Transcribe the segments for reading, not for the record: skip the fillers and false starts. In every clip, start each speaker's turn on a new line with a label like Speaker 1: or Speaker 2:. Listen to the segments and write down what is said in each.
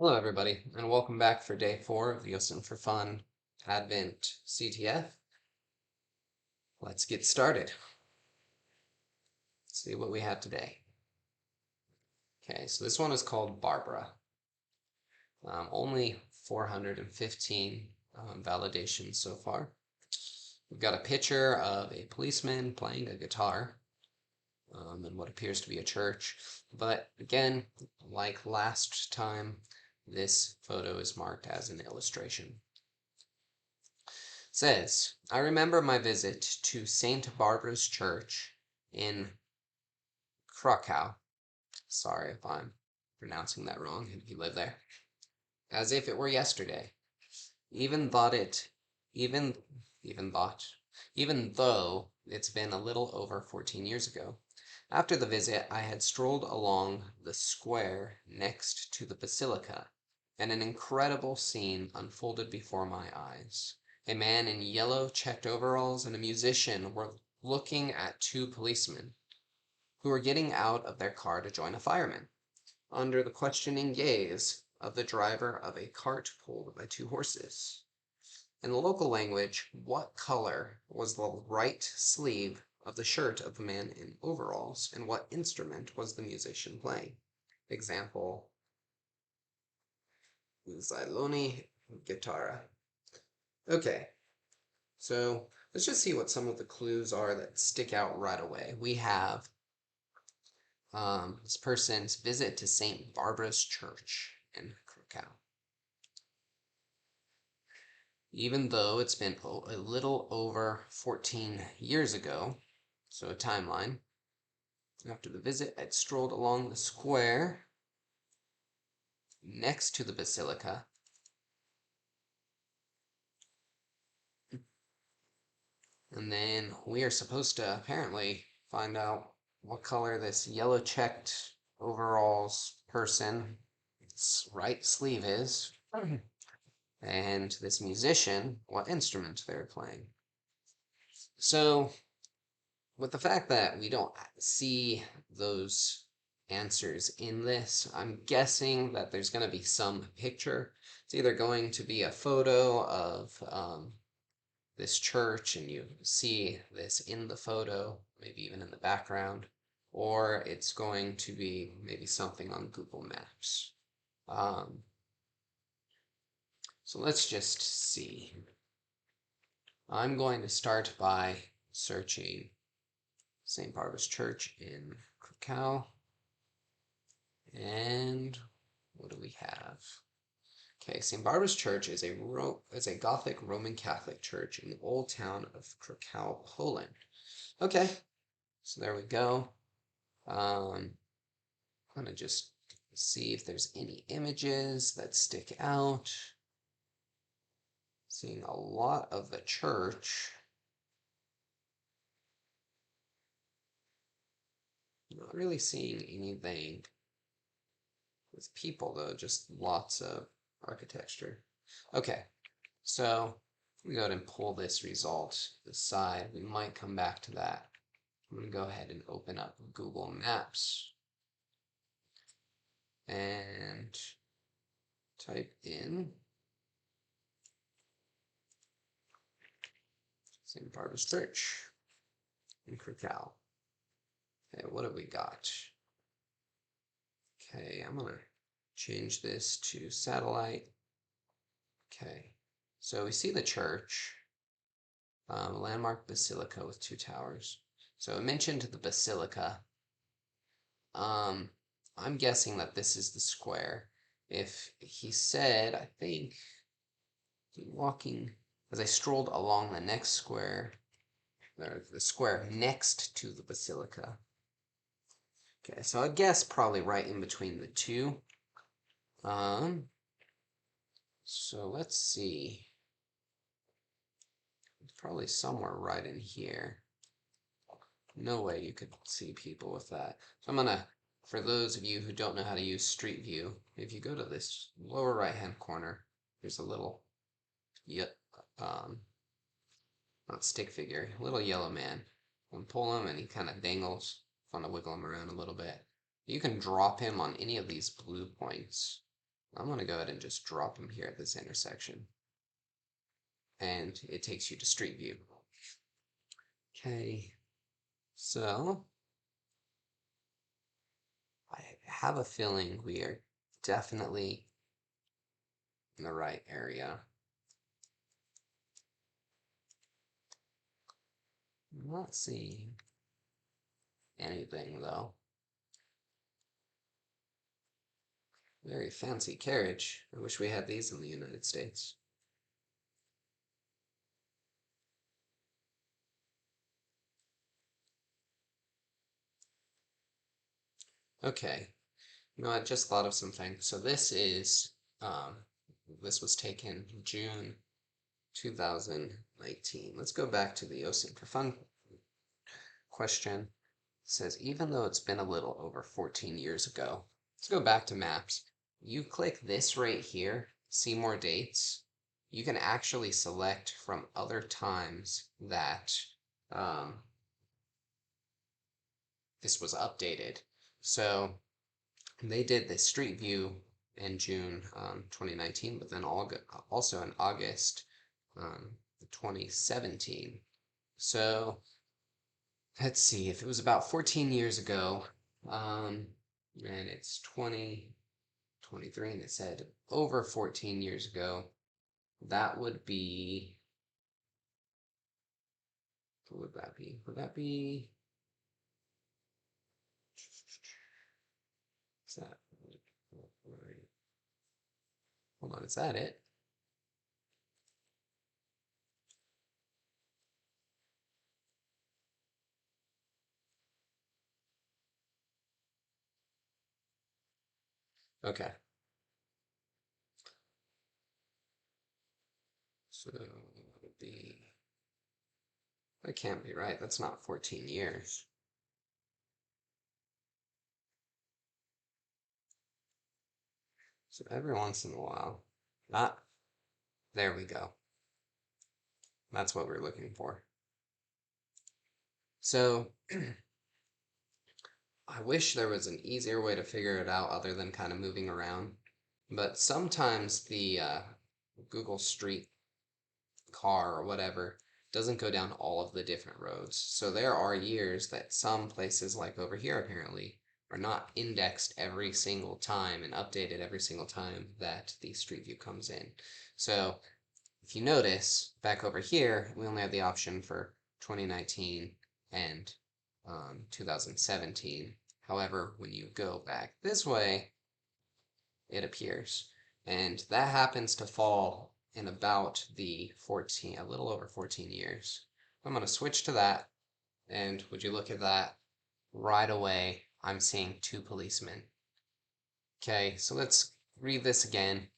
Speaker 1: Hello, everybody, and welcome back for day 4 of the OSINT4Fun Advent CTF. Let's get started. Let's see what we have today. Okay, so this one is called Barbara. Only 415 validations so far. We've got a picture of a policeman playing a guitar in what appears to be a church. But again, like last time, this photo is marked as an illustration. Says, I remember my visit to St. Barbara's Church in Krakow. Sorry if I'm pronouncing that wrong if you live there. As if it were yesterday. Even thought it, even, even thought, even though it's been a little over 14 years ago. After the visit, I had strolled along the square next to the basilica, and an incredible scene unfolded before my eyes. A man in yellow checked overalls and a musician were looking at two policemen who were getting out of their car to join a fireman, under the questioning gaze of the driver of a cart pulled by two horses. In the local language, what color was the right sleeve of the shirt of the man in overalls, and what instrument was the musician playing? Example, Zyloni guitarra. Okay, so let's just see what some of the clues are that stick out right away. We have this person's visit to St. Barbara's Church in Krakow. Even though it's been a little over 14 years ago, so a timeline. After the visit, I'd strolled along the square next to the basilica. And then we are supposed to apparently find out what color this yellow checked overalls person's right sleeve is. And this musician, what instrument they're playing. So, with the fact that we don't see those answers in this, I'm guessing that there's going to be some picture. It's either going to be a photo of this church and you see this in the photo, maybe even in the background, or it's going to be maybe something on Google Maps. So let's just see. I'm going to start by searching St. Barbara's Church in Krakow. And what do we have? Okay, St. Barbara's Church is a Gothic Roman Catholic church in the old town of Krakow, Poland. Okay, so there we go. I'm gonna just see if there's any images that stick out. Seeing a lot of the church. Not really seeing anything with people though, just lots of architecture. Okay, so we go ahead and pull this result to the side. We might come back to that. I'm going to go ahead and open up Google Maps and type in St. Barbara's Church in Krakow. Okay, what have we got? Okay, I'm going to change this to satellite. Okay, so we see the church, landmark basilica with two towers. So I mentioned the basilica. I'm guessing that this is the square. If he said, I think, walking as I strolled along the next square, or the square next to the basilica. Okay, so I guess probably right in between the two. So let's see. It's probably somewhere right in here. No way you could see people with that. So I'm gonna, for those of you who don't know how to use Street View, if you go to this lower right hand corner, there's a little, not stick figure, a little yellow man. You can pull him and he kind of dangles. Fun to wiggle him around a little bit. You can drop him on any of these blue points I'm going to go ahead and just drop him here at this intersection. And it takes you to Street View. Okay, so I have a feeling we are definitely in the right area. I'm not seeing anything though. Very fancy carriage. I wish we had these in the United States. Okay, you know, I just thought of something. So this was taken June 2019. Let's go back to the OSINT4Fun question. It says, even though it's been a little over 14 years ago, let's go back to maps. You click this right here, see more dates. You can actually select from other times that this was updated. So they did the Street View in June 2019, but then also in August 2017. So let's see, if it was about 14 years ago, and it's 2023, and it said over 14 years ago, that would be, what would that be? Would that be, is that, hold on, is that it? Okay. So it would be, that can't be right. That's not 14 years. So every once in a while, not, there we go. That's what we're looking for. So I wish there was an easier way to figure it out other than kind of moving around. But sometimes the Google Street car or whatever doesn't go down all of the different roads. So there are years that some places, like over here apparently, are not indexed every single time and updated every single time that the Street View comes in. So if you notice, back over here, we only have the option for 2019 and 2017. However, when you go back this way, it appears. And that happens to fall in about the 14, a little over 14 years. I'm going to switch to that, and would you look at that? Right away, I'm seeing 2 policemen. Okay, so let's read this again.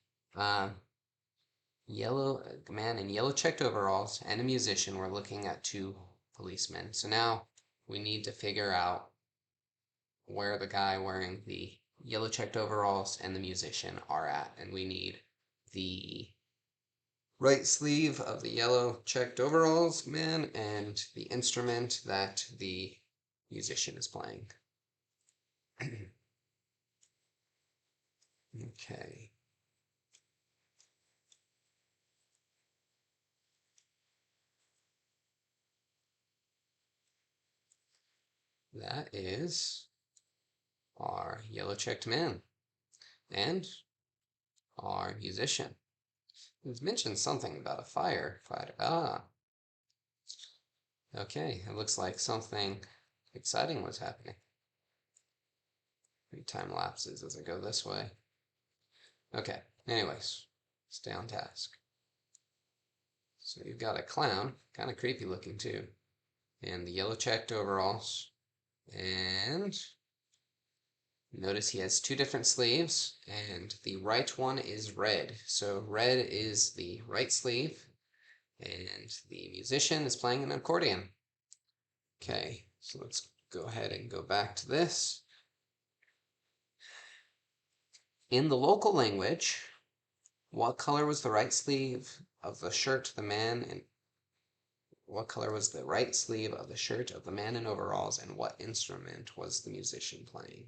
Speaker 1: Yellow man in yellow checked overalls and a musician. We're looking at 2 policemen. So now we need to figure out where the guy wearing the yellow checked overalls and the musician are at, and we need the right sleeve of the yellow checked overalls man and the instrument that the musician is playing. Okay. That is our yellow checked man and our musician. It's mentioned something about a firefighter. Ah, okay. It looks like something exciting was happening. Time lapses as I go this way. Okay, anyways, stay on task. So you've got a clown, kind of creepy looking too, and the yellow checked overalls. And notice he has 2 different sleeves, and the right one is red. So red is the right sleeve, and the musician is playing an accordion. Okay, so let's go ahead and go back to this. In the local language, what color was the right sleeve of the shirt the man in what color was the right sleeve of the shirt of the man in overalls, and what instrument was the musician playing?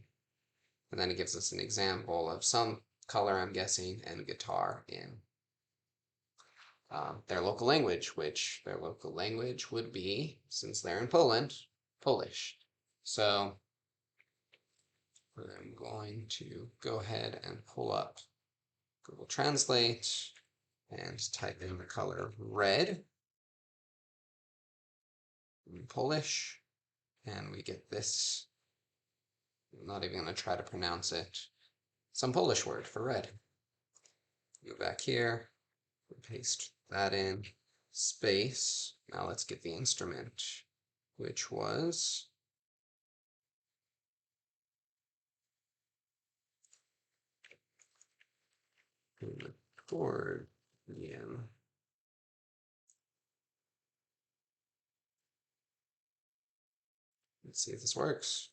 Speaker 1: And then it gives us an example of some color, I'm guessing, and guitar in their local language, which their local language would be, since they're in Poland, Polish. So I'm going to go ahead and pull up Google Translate and type in the color red in Polish, and we get this. I'm not even going to try to pronounce it. Some Polish word for red. Go back here, paste that in, space. Now let's get the instrument, which was accordion. Let's see if this works.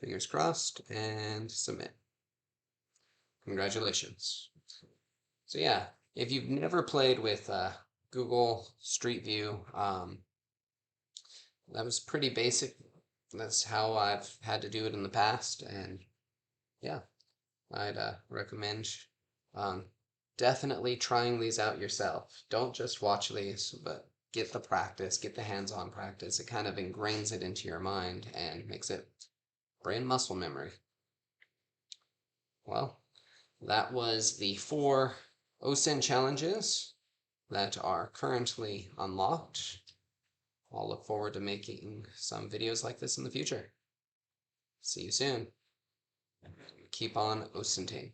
Speaker 1: Fingers crossed, and submit. Congratulations. So yeah, if you've never played with Google Street View, that was pretty basic. That's how I've had to do it in the past, and yeah, I'd recommend definitely trying these out yourself. Don't just watch these, but get the practice, get the hands-on practice. It kind of ingrains it into your mind and makes it brain muscle memory. Well, that was the 4 OSINT challenges that are currently unlocked. I'll look forward to making some videos like this in the future. See you soon. Keep on OSINTing.